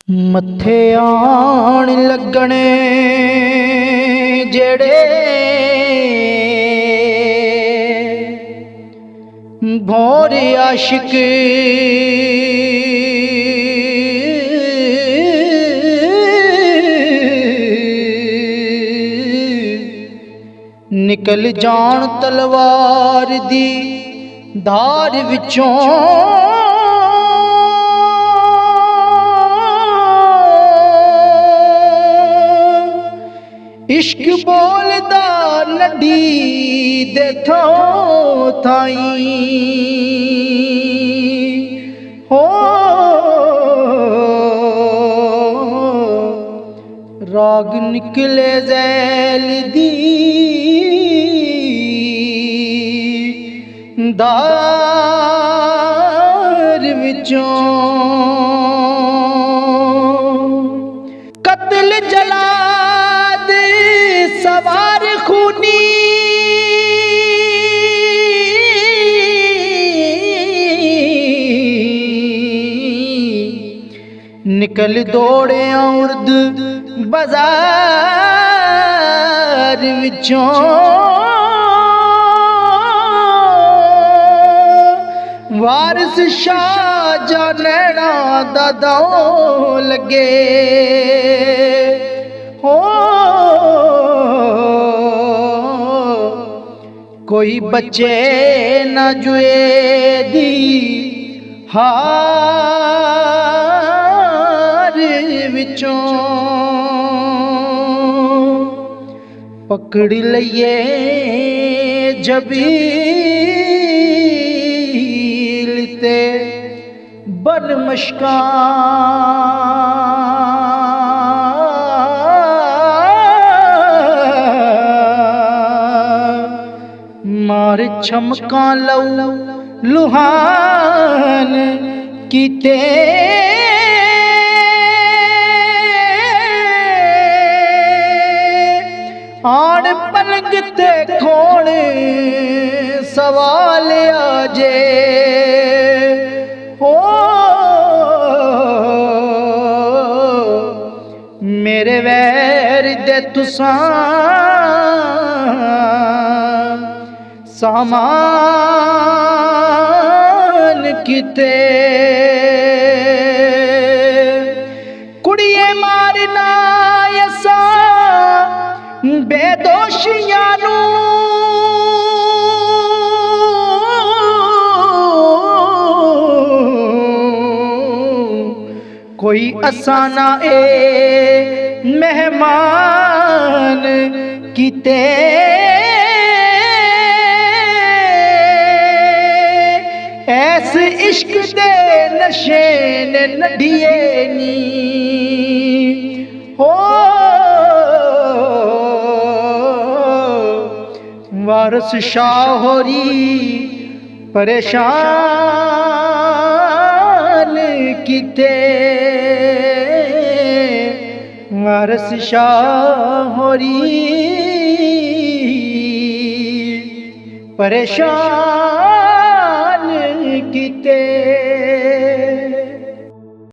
मथे आण लगने जेड़े भौर आशिक निकल जान तलवार दी धार विचों इश्क बोलदा नडी दे थों थाई हो राग निकले ज़ैल दी दार विचों कत्ल जलाद सवार खूनी निकल दौड़े उर्द बाजार विचों वारिस शाह जानना दादा लगे हो कोई बच्चे न जुए दी हार विचों पकड़ लइए जबील ते बन मशका मार छमका लऊ लुहान कीते आण पलंग ते खोण सवाल आजे हो मेरे वैर दे तुसां सामान किते कुड़िए मारना ऐसा बेदोशियां नू कोई असाना ए मेहमान किते ऐस इश्क दे नशे ने नढ़िए नी हो वारिस शाह होरी परेशान किते वारिस शाह होरी परेशान